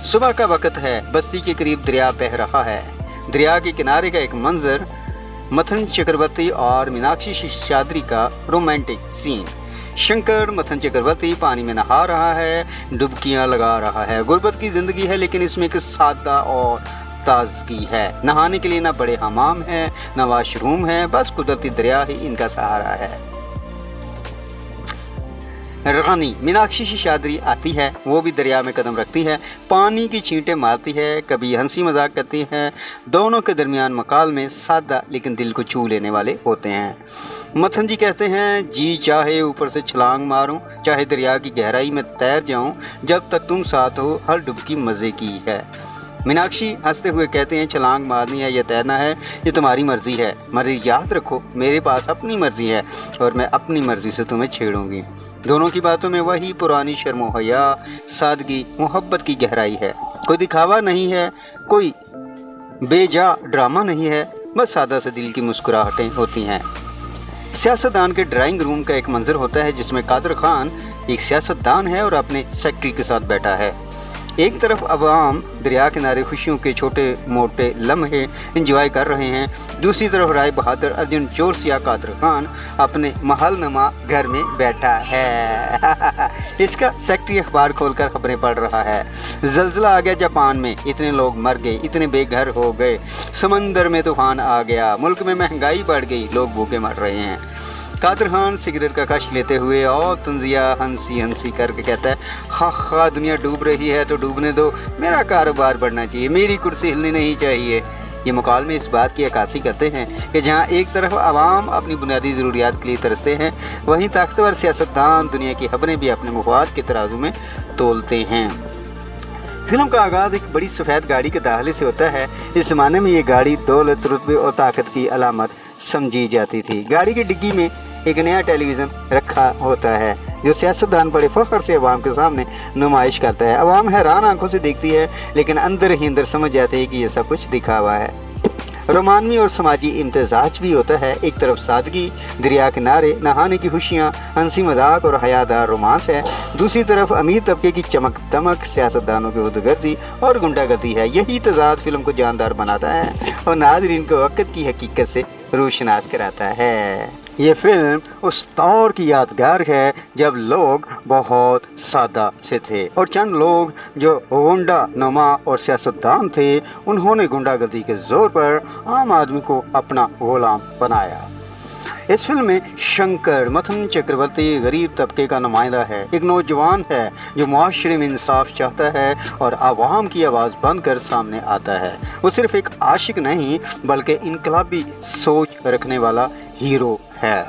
صبح کا وقت ہے، بستی کے قریب دریا بہہ رہا ہے۔ دریا کے کنارے کا ایک منظر، متھن چکرورتی اور میناکشی شیشادری کا رومانٹک سین۔ شنکر متھن چکرورتی پانی میں نہا رہا ہے، ڈبکیاں لگا رہا ہے۔ غربت کی زندگی ہے لیکن اس میں ایک سادہ اور تازگی ہے۔ نہانے کے لیے نہ بڑے حمام ہے نہ واش روم ہے، بس قدرتی دریا ہی ان کا سہارا ہے۔ رانی میناکشی شیشادری آتی ہے، وہ بھی دریا میں قدم رکھتی ہے، پانی کی چھینٹیں مارتی ہے، کبھی ہنسی مذاق کرتی ہے۔ دونوں کے درمیان مکالمے سادہ لیکن دل کو چھو لینے والے ہوتے ہیں۔ متھن جی کہتے ہیں، جی چاہے اوپر سے چھلانگ ماروں، چاہے دریا کی گہرائی میں تیر جاؤں، جب تک تم ساتھ ہو ہر ڈبکی مزے کی ہے۔ میناکشی ہنستے ہوئے کہتے ہیں، چھلانگ مارنی ہے یا تیرنا ہے یہ تمہاری مرضی ہے، مگر یاد رکھو میرے پاس اپنی مرضی ہے اور میں اپنی مرضی سے تمہیں چھیڑوں گی۔ دونوں کی باتوں میں وہی پرانی شرم و حیا، سادگی، محبت کی گہرائی ہے۔ کوئی دکھاوا نہیں ہے، کوئی بے جا ڈرامہ نہیں ہے، بس سادہ سے دل کی مسکراہٹیں ہوتی ہیں۔ سیاستدان کے ڈرائنگ روم کا ایک منظر ہوتا ہے جس میں قادر خان ایک سیاستدان ہے اور اپنے سیکرٹری کے ساتھ بیٹھا ہے۔ ایک طرف عوام دریا کنارے خوشیوں کے چھوٹے موٹے لمحے انجوائے کر رہے ہیں، دوسری طرف رائے بہادر ارجن چورسیا قادر خان اپنے محل نما گھر میں بیٹھا ہے۔ اس کا سیکرٹری اخبار کھول کر خبریں پڑھ رہا ہے۔ زلزلہ آ گیا جاپان میں، اتنے لوگ مر گئے، اتنے بے گھر ہو گئے، سمندر میں طوفان آ گیا، ملک میں مہنگائی بڑھ گئی، لوگ بھوکے مر رہے ہیں۔ قادر خان سگریٹ کا کش لیتے ہوئے اور تنزیہ ہنسی کر کے کہتا ہے، خواہ دنیا ڈوب رہی ہے تو ڈوبنے دو، میرا کاروبار بڑھنا چاہیے، میری کرسی ہلنی نہیں چاہیے۔ یہ مکالمے اس بات کی عکاسی کرتے ہیں کہ جہاں ایک طرف عوام اپنی بنیادی ضروریات کے لیے ترستے ہیں، وہیں طاقتور سیاستدان دنیا کی خبریں بھی اپنے مفاد کے ترازو میں تولتے ہیں۔ فلم کا آغاز ایک بڑی سفید گاڑی کے داخلے سے ہوتا ہے۔ اس زمانے میں یہ گاڑی دولت، رتبے اور طاقت کی علامت سمجھی جاتی تھی۔ گاڑی کی ڈگی میں ایک نیا ٹیلی ویژن رکھا ہوتا ہے جو سیاستدان بڑے فخر سے عوام کے سامنے نمائش کرتا ہے۔ عوام حیران آنکھوں سے دیکھتی ہے لیکن اندر ہی اندر سمجھ جاتے ہیں کہ یہ سب کچھ دکھاوا ہے۔ رومانوی اور سماجی امتزاج بھی ہوتا ہے۔ ایک طرف سادگی، دریا کنارے، نہانے کی خوشیاں، ہنسی مذاق اور حیادار رومانس ہے، دوسری طرف امیر طبقے کی چمک دمک، سیاستدانوں کی خود غرضی اور غنڈہ گردی ہے۔ یہی تضاد فلم کو جاندار بناتا ہے اور ناظرین کو وقت کی حقیقت سے روشناس کراتا ہے۔ یہ فلم اس دور کی یادگار ہے جب لوگ بہت سادہ سے تھے اور چند لوگ جو غنڈہ نما اور سیاستدان تھے انہوں نے غنڈہ گردی کے زور پر عام آدمی کو اپنا غلام بنایا۔ اس فلم میں شنکر متھن چکرورتی غریب طبقے کا نمائندہ ہے، ایک نوجوان ہے جو معاشرے میں انصاف چاہتا ہے اور عوام کی آواز بن کر سامنے آتا ہے۔ وہ صرف ایک عاشق نہیں بلکہ انقلابی سوچ رکھنے والا ہیرو ہے۔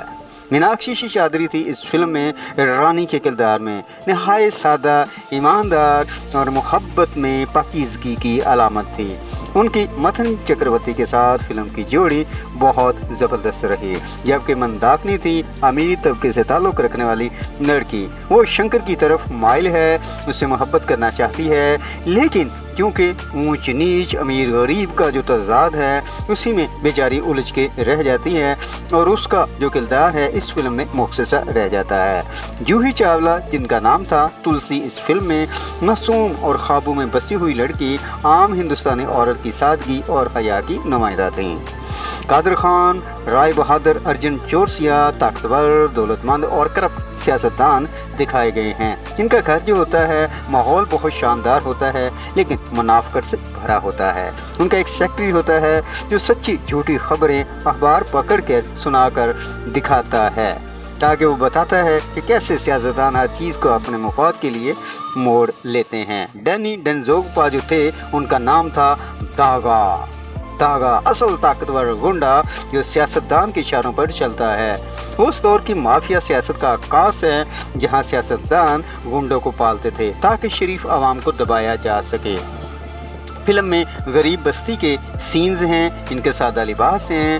میناکشی شیشادری تھی اس فلم میں رانی کے کردار میں، نہایت سادہ، ایماندار اور محبت میں پاکیزگی کی علامت تھی۔ ان کی متھن چکرورتی کے ساتھ فلم کی جوڑی بہت زبردست رہی، جبکہ منداکنی تھی امیر طبقے سے تعلق رکھنے والی لڑکی۔ وہ شنکر کی طرف مائل ہے، اس سے محبت کرنا چاہتی ہے، لیکن کیونکہ اونچ نیچ، امیر غریب کا جو تضاد ہے اسی میں بیچاری الجھ کے رہ جاتی ہے اور اس کا جو کردار ہے اس فلم میں مخصصہ رہ جاتا ہے۔ جوہی چاولہ جن کا نام تھا تلسی، اس فلم میں معصوم اور خوابوں میں بسی ہوئی لڑکی، عام ہندوستانی عورت کی سادگی اور حیا کی نمائندہ تھیں۔ قادر خان، رائے بہادر ارجن چورسیا طاقتور، دولت مند اور کرپٹ سیاستدان دکھائے گئے ہیں۔ ان کا گھر جو ہوتا ہے ماحول بہت شاندار ہوتا ہے لیکن منافقت سے بھرا ہوتا ہے۔ ان کا ایک سیکرٹری ہوتا ہے جو سچی جھوٹی خبریں اخبار پکڑ کر سنا کر دکھاتا ہے تاکہ وہ بتاتا ہے کہ کیسے سیاستدان ہر چیز کو اپنے مفاد کے لیے موڑ لیتے ہیں۔ ڈینی ڈنزوگپا جو تھے ان کا نام تھا داغا، اصل طاقتور غنڈا جو سیاستدان کے اشاروں پر چلتا ہے۔ وہ اس دور کی مافیا سیاست کا عکاس ہے جہاں سیاستدان غنڈوں کو پالتے تھے تاکہ شریف عوام کو دبایا جا سکے۔ فلم میں غریب بستی کے سینز ہیں، ان کے سادہ لباس ہیں،